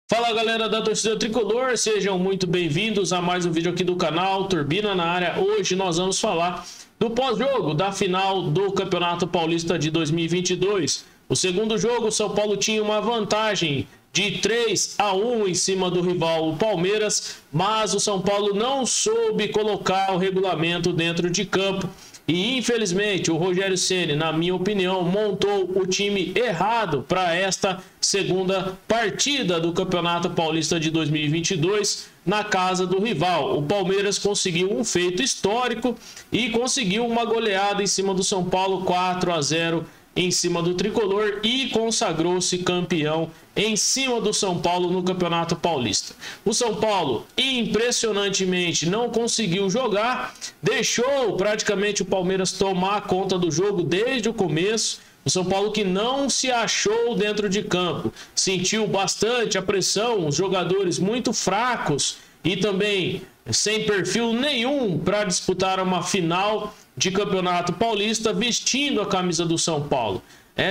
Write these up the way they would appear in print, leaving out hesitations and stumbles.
Fala galera da torcida tricolor, sejam muito bem-vindos a mais um vídeo aqui do canal Turbina na área. Hoje nós vamos falar do pós-jogo da final do Campeonato Paulista de 2022. O segundo jogo, o São Paulo tinha uma vantagem de 3-1 em cima do rival o Palmeiras, mas o São Paulo não soube colocar o regulamento dentro de campo. E infelizmente o Rogério Ceni, na minha opinião, montou o time errado para esta segunda partida do Campeonato Paulista de 2022 na casa do rival. O Palmeiras conseguiu um feito histórico e conseguiu uma goleada em cima do São Paulo, 4-0 em cima do tricolor, e consagrou-se campeão em cima do São Paulo no Campeonato Paulista. O São Paulo, impressionantemente, não conseguiu jogar, deixou praticamente o Palmeiras tomar conta do jogo desde o começo. O São Paulo que não se achou dentro de campo, sentiu bastante a pressão, os jogadores muito fracos e também sem perfil nenhum para disputar uma final de Campeonato Paulista vestindo a camisa do São Paulo.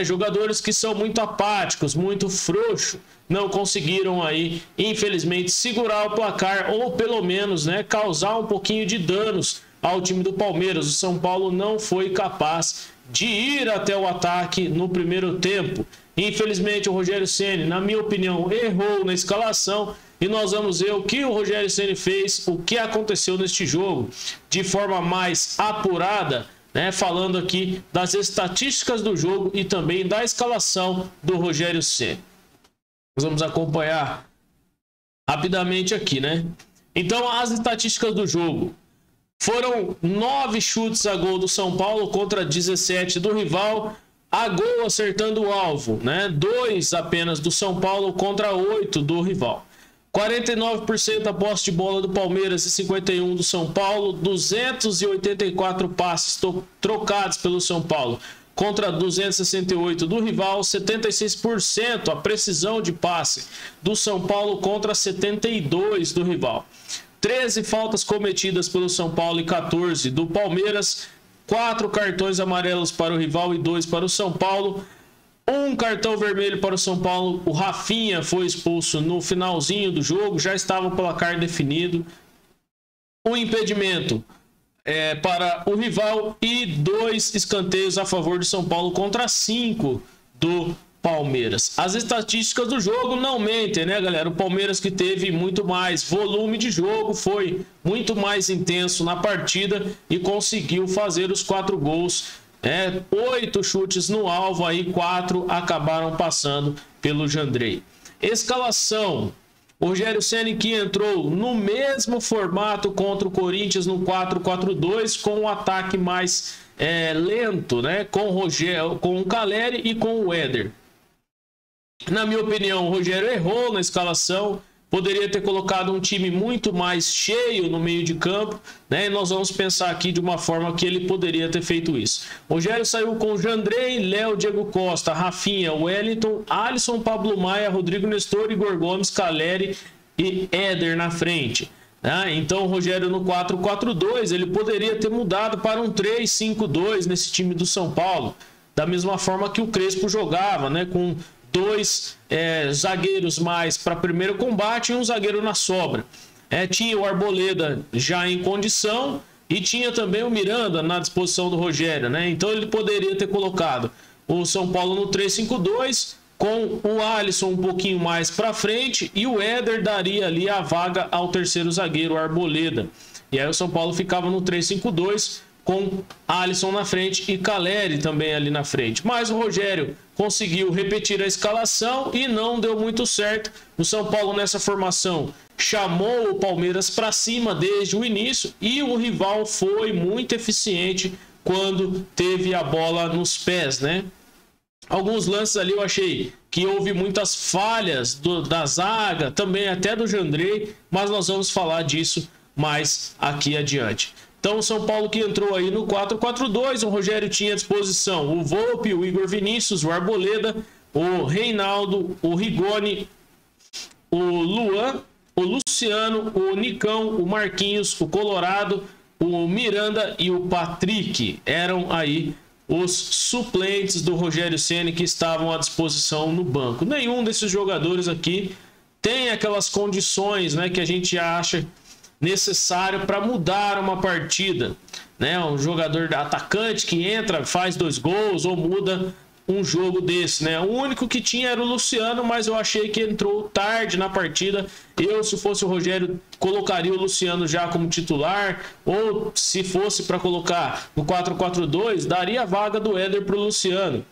Jogadores que são muito apáticos, muito frouxos, não conseguiram aí, infelizmente, segurar o placar ou pelo menos, causar um pouquinho de danos ao time do Palmeiras. O São Paulo não foi capaz de ir até o ataque no primeiro tempo. Infelizmente, o Rogério Ceni, na minha opinião, errou na escalação. E nós vamos ver o que o Rogério Ceni fez, o que aconteceu neste jogo, de forma mais apurada, falando aqui das estatísticas do jogo e também da escalação do Rogério Ceni. Nós vamos acompanhar rapidamente aqui, Então, as estatísticas do jogo. Foram 9 chutes a gol do São Paulo contra 17 do rival. A gol acertando o alvo, 2 apenas do São Paulo contra 8 do rival. 49% a posse de bola do Palmeiras e 51% do São Paulo. 284 passes trocados pelo São Paulo contra 268 do rival. 76% a precisão de passe do São Paulo contra 72 do rival. 13 faltas cometidas pelo São Paulo e 14 do Palmeiras. 4 cartões amarelos para o rival e 2 para o São Paulo. Um cartão vermelho para o São Paulo. O Rafinha foi expulso no finalzinho do jogo, já estava o placar definido. Um impedimento para o rival e 2 escanteios a favor do São Paulo contra 5 do Palmeiras. As estatísticas do jogo não mentem, galera? O Palmeiras que teve muito mais volume de jogo, foi muito mais intenso na partida e conseguiu fazer os 4 gols. 8 chutes no alvo, aí 4 acabaram passando pelo Jandrei. Escalação: Rogério Ceni que entrou no mesmo formato contra o Corinthians no 4-4-2, com um ataque mais lento, com o Caleri e com o Éder. Na minha opinião, o Rogério errou na escalação. Poderia ter colocado um time muito mais cheio no meio de campo, E nós vamos pensar aqui de uma forma que ele poderia ter feito isso. O Rogério saiu com Jandrei, Léo, Diego Costa, Rafinha, Wellington, Alisson, Pablo Maia, Rodrigo Nestor, Igor Gomes, Caleri e Éder na frente. Então o Rogério no 4-4-2, ele poderia ter mudado para um 3-5-2 nesse time do São Paulo. Da mesma forma que o Crespo jogava, com 2 zagueiros mais para primeiro combate e um zagueiro na sobra. Tinha o Arboleda já em condição e tinha também o Miranda na disposição do Rogério, Então ele poderia ter colocado o São Paulo no 3-5-2 com o Alisson um pouquinho mais para frente e o Éder daria ali a vaga ao terceiro zagueiro, o Arboleda. E aí o São Paulo ficava no 3-5-2 com Alisson na frente e Caleri também ali na frente. Mas o Rogério conseguiu repetir a escalação e não deu muito certo. O São Paulo nessa formação chamou o Palmeiras para cima desde o início e o rival foi muito eficiente quando teve a bola nos pés, Alguns lances ali eu achei que houve muitas falhas da zaga, também até do Jandrei, mas nós vamos falar disso mais aqui adiante. Então o São Paulo que entrou aí no 4-4-2, o Rogério tinha à disposição o Volpi, o Igor Vinícius, o Arboleda, o Reinaldo, o Rigoni, o Luan, o Luciano, o Nicão, o Marquinhos, o Colorado, o Miranda e o Patrick. Eram aí os suplentes do Rogério Ceni que estavam à disposição no banco. Nenhum desses jogadores aqui tem aquelas condições, né, que a gente acha necessário para mudar uma partida, né? Um jogador atacante que entra, faz 2 gols ou muda um jogo desse, né? O único que tinha era o Luciano, mas eu achei que entrou tarde na partida. Eu, se fosse o Rogério, colocaria o Luciano já como titular, ou se fosse para colocar no 4-4-2, daria a vaga do Éder para o Luciano.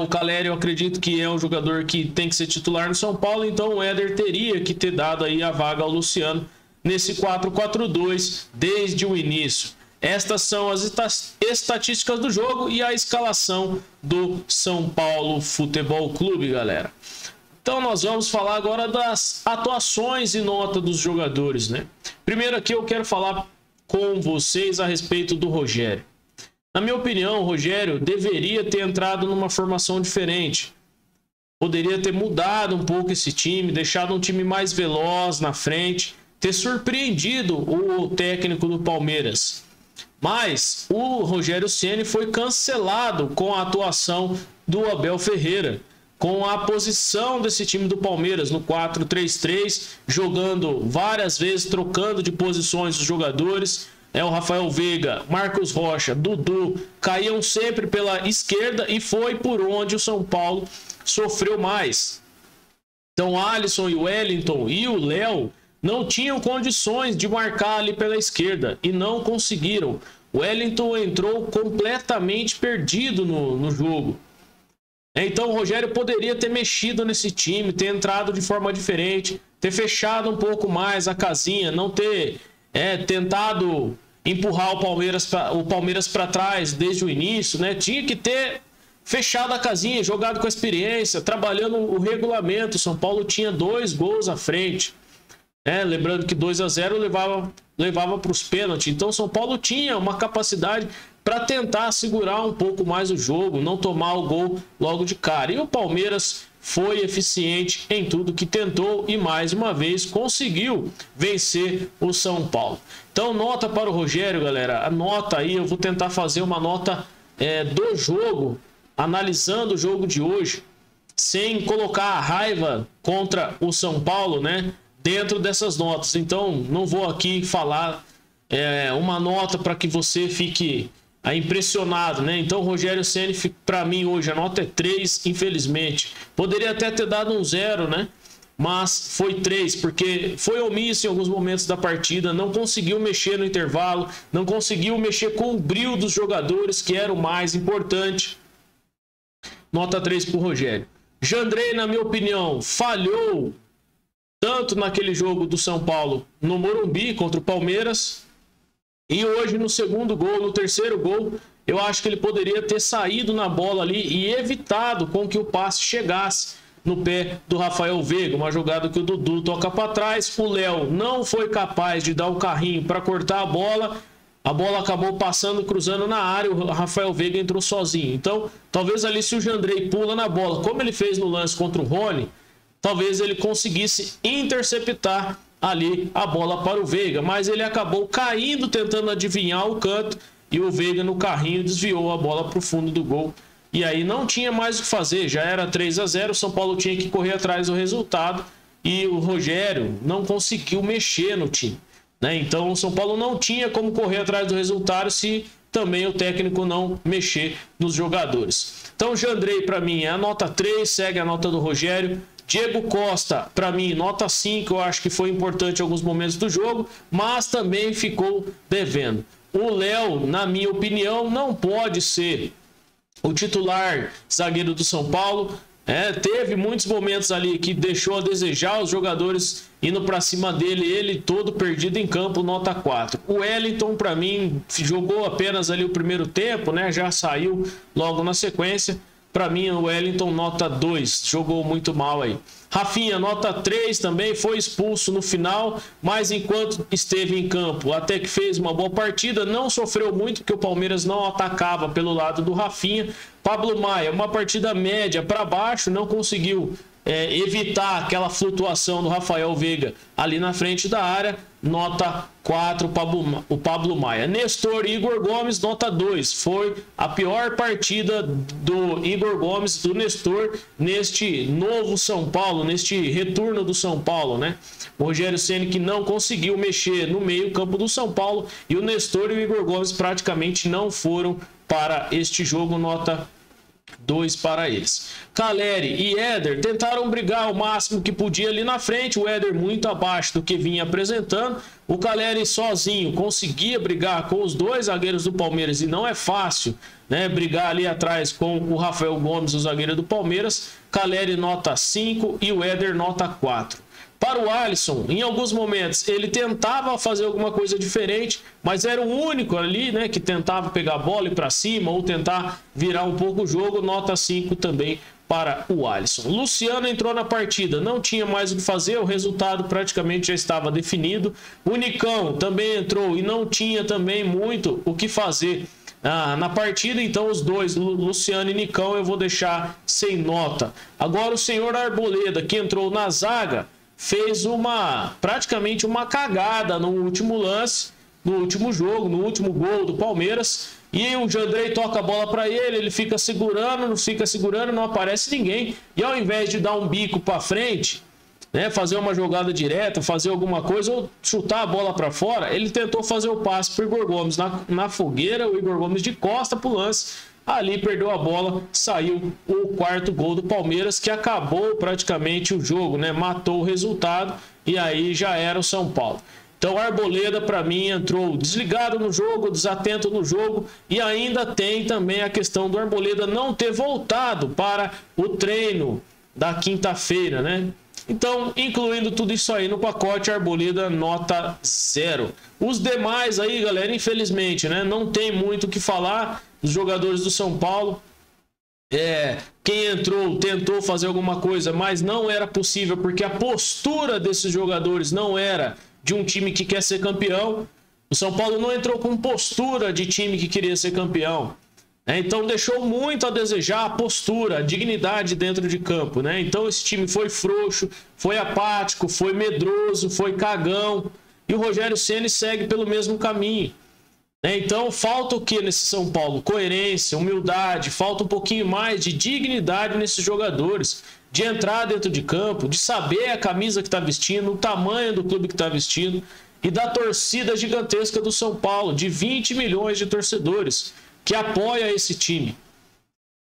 O Caleri, eu acredito que é um jogador que tem que ser titular no São Paulo, então o Éder teria que ter dado aí a vaga ao Luciano nesse 4-4-2 desde o início. Estas são as estatísticas do jogo e a escalação do São Paulo Futebol Clube, galera. Então nós vamos falar agora das atuações e nota dos jogadores, né? Primeiro aqui eu quero falar com vocês a respeito do Rogério. Na minha opinião, o Rogério deveria ter entrado numa formação diferente. Poderia ter mudado um pouco esse time, deixado um time mais veloz na frente, ter surpreendido o técnico do Palmeiras. Mas o Rogério Ceni foi cancelado com a atuação do Abel Ferreira, com a posição desse time do Palmeiras no 4-3-3, jogando várias vezes, trocando de posições os jogadores. O Rafael Veiga, Marcos Rocha, Dudu caíam sempre pela esquerda e foi por onde o São Paulo sofreu mais. Então Alisson e o Wellington e o Léo não tinham condições de marcar ali pela esquerda e não conseguiram. O Wellington entrou completamente perdido no jogo. Então o Rogério poderia ter mexido nesse time, ter entrado de forma diferente, ter fechado um pouco mais a casinha, não ter tentado empurrar o Palmeiras para trás desde o início, né? Tinha que ter fechado a casinha, jogado com a experiência, trabalhando o regulamento. O São Paulo tinha 2 gols à frente. Lembrando que 2-0 levava para os pênaltis. Então o São Paulo tinha uma capacidade para tentar segurar um pouco mais o jogo, não tomar o gol logo de cara. E o Palmeiras foi eficiente em tudo que tentou e mais uma vez conseguiu vencer o São Paulo. Então nota para o Rogério, galera. A nota aí, eu vou tentar fazer uma nota do jogo, analisando o jogo de hoje, sem colocar a raiva contra o São Paulo, né, dentro dessas notas. Então não vou aqui falar uma nota para que você fique impressionado, né? Então o Rogério Ceni, para mim hoje a nota é 3, infelizmente. Poderia até ter dado um 0, né? Mas foi 3, porque foi omisso em alguns momentos da partida, não conseguiu mexer no intervalo, não conseguiu mexer com o brio dos jogadores, que era o mais importante. Nota 3 para o Rogério. Jandrei, na minha opinião, falhou tanto naquele jogo do São Paulo no Morumbi contra o Palmeiras, e hoje no segundo gol, no terceiro gol, eu acho que ele poderia ter saído na bola ali e evitado com que o passe chegasse no pé do Rafael Veiga. Uma jogada que o Dudu toca para trás, o Léo não foi capaz de dar o carrinho para cortar a bola acabou passando, cruzando na área, o Rafael Veiga entrou sozinho. Então, talvez ali se o Jandrei pula na bola, como ele fez no lance contra o Rony, talvez ele conseguisse interceptar ali a bola para o Veiga, mas ele acabou caindo tentando adivinhar o canto e o Veiga no carrinho desviou a bola para o fundo do gol. E aí não tinha mais o que fazer, já era 3-0, o São Paulo tinha que correr atrás do resultado e o Rogério não conseguiu mexer no time, né? Então o São Paulo não tinha como correr atrás do resultado se também o técnico não mexer nos jogadores. Então o Jandrei para mim é a nota 3, segue a nota do Rogério. Diego Costa, para mim, nota 5, eu acho que foi importante em alguns momentos do jogo, mas também ficou devendo. O Léo, na minha opinião, não pode ser o titular zagueiro do São Paulo. Teve muitos momentos ali que deixou a desejar, os jogadores indo para cima dele, ele todo perdido em campo, nota 4. O Wellington, para mim, jogou apenas ali o primeiro tempo, né? Já saiu logo na sequência. Para mim, o Wellington, nota 2, jogou muito mal aí. Rafinha, nota 3 também, foi expulso no final, mas enquanto esteve em campo, até que fez uma boa partida, não sofreu muito, porque o Palmeiras não atacava pelo lado do Rafinha. Pablo Maia, uma partida média para baixo, não conseguiu evitar aquela flutuação do Rafael Veiga ali na frente da área, nota 4 o Pablo Maia. Nestor e Igor Gomes, nota 2. Foi a pior partida do Igor Gomes, do Nestor, neste novo São Paulo, neste retorno do São Paulo, né? O Rogério Ceni que não conseguiu mexer no meio campo do São Paulo, e o Nestor e o Igor Gomes praticamente não foram para este jogo, nota 2 para eles. Caleri e Éder tentaram brigar o máximo que podia ali na frente, o Éder muito abaixo do que vinha apresentando, o Caleri sozinho conseguia brigar com os dois zagueiros do Palmeiras, e não é fácil, né, brigar ali atrás com o Rafael Gomes, o zagueiro do Palmeiras. Caleri nota 5 e o Éder nota 4. Para o Alisson, em alguns momentos, ele tentava fazer alguma coisa diferente, mas era o único ali, né, que tentava pegar a bola e ir para cima ou tentar virar um pouco o jogo, nota 5 também para o Alisson. Luciano entrou na partida, não tinha mais o que fazer, o resultado praticamente já estava definido. O Nicão também entrou e não tinha também muito o que fazer na partida, então os dois, Luciano e Nicão, eu vou deixar sem nota. Agora o senhor Arboleda, que entrou na zaga, fez praticamente uma cagada no último lance, no último jogo, no último gol do Palmeiras, e o Jandrei toca a bola para ele, ele fica segurando, não aparece ninguém, e ao invés de dar um bico para frente, né, fazer uma jogada direta, fazer alguma coisa ou chutar a bola para fora, ele tentou fazer o passe para o Igor Gomes na fogueira, o Igor Gomes de costa para o lance, ali perdeu a bola, saiu o quarto gol do Palmeiras, que acabou praticamente o jogo, né? Matou o resultado e aí já era o São Paulo. Então o Arboleda, para mim, entrou desligado no jogo, desatento no jogo, e ainda tem também a questão do Arboleda não ter voltado para o treino da quinta-feira, né? Então, incluindo tudo isso aí no pacote, Arboleda nota 0. Os demais aí, galera, infelizmente, né, não tem muito o que falar. Os jogadores do São Paulo, quem entrou tentou fazer alguma coisa, mas não era possível, porque a postura desses jogadores não era de um time que quer ser campeão. O São Paulo não entrou com postura de time que queria ser campeão. Então deixou muito a desejar a postura, a dignidade dentro de campo, né? Então esse time foi frouxo, foi apático, foi medroso, foi cagão, e o Rogério Ceni segue pelo mesmo caminho. Então falta o que nesse São Paulo? Coerência, humildade, falta um pouquinho mais de dignidade nesses jogadores, de entrar dentro de campo, de saber a camisa que está vestindo, o tamanho do clube que está vestindo, e da torcida gigantesca do São Paulo, de 20 milhões de torcedores, que apoia esse time.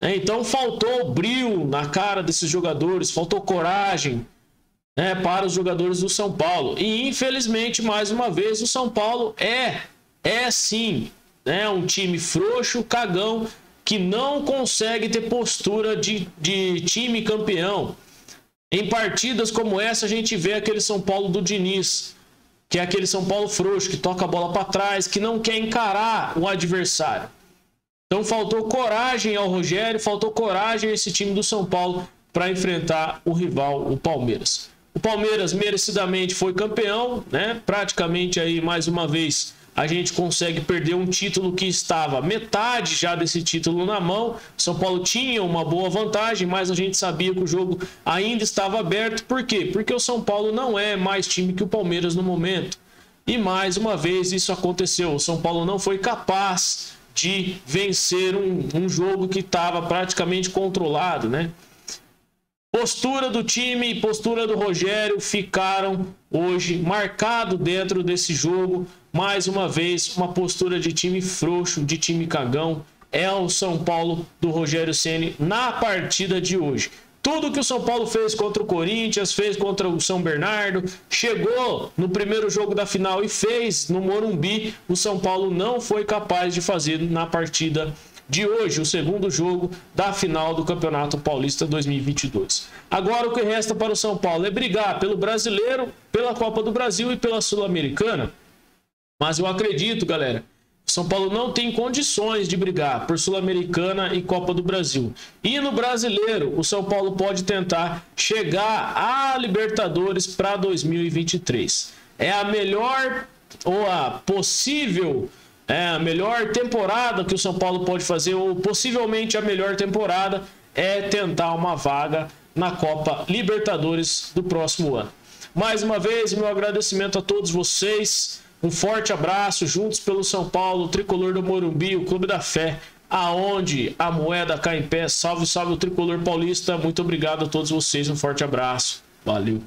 Então faltou brilho na cara desses jogadores, faltou coragem, né, para os jogadores do São Paulo. E infelizmente, mais uma vez, o São Paulo é sim, né, um time frouxo, cagão, que não consegue ter postura de time campeão. Em partidas como essa, a gente vê aquele São Paulo do Diniz, que é aquele São Paulo frouxo, que toca a bola para trás, que não quer encarar o adversário. Então faltou coragem ao Rogério, faltou coragem a esse time do São Paulo para enfrentar o rival, o Palmeiras. O Palmeiras merecidamente foi campeão, né? Praticamente aí mais uma vez a gente consegue perder um título que estava metade já desse título na mão. O São Paulo tinha uma boa vantagem, mas a gente sabia que o jogo ainda estava aberto. Por quê? Porque o São Paulo não é mais time que o Palmeiras no momento. E mais uma vez isso aconteceu. O São Paulo não foi capaz de vencer um jogo que estava praticamente controlado, né? Postura do time e postura do Rogério ficaram hoje marcado dentro desse jogo. Mais uma vez, uma postura de time frouxo, de time cagão. É o São Paulo do Rogério Ceni na partida de hoje. Tudo que o São Paulo fez contra o Corinthians, fez contra o São Bernardo, chegou no primeiro jogo da final e fez no Morumbi, o São Paulo não foi capaz de fazer na partida de hoje, o segundo jogo da final do Campeonato Paulista 2022. Agora o que resta para o São Paulo é brigar pelo Brasileiro, pela Copa do Brasil e pela Sul-Americana. Mas eu acredito, galera, o São Paulo não tem condições de brigar por Sul-Americana e Copa do Brasil. E no Brasileiro, o São Paulo pode tentar chegar à Libertadores para 2023. É a melhor ou a possível A melhor temporada que o São Paulo pode fazer, ou possivelmente a melhor temporada, é tentar uma vaga na Copa Libertadores do próximo ano. Mais uma vez, meu agradecimento a todos vocês. Um forte abraço, juntos pelo São Paulo, o Tricolor do Morumbi, o Clube da Fé, aonde a moeda cai em pé. Salve, salve o Tricolor paulista. Muito obrigado a todos vocês, um forte abraço. Valeu.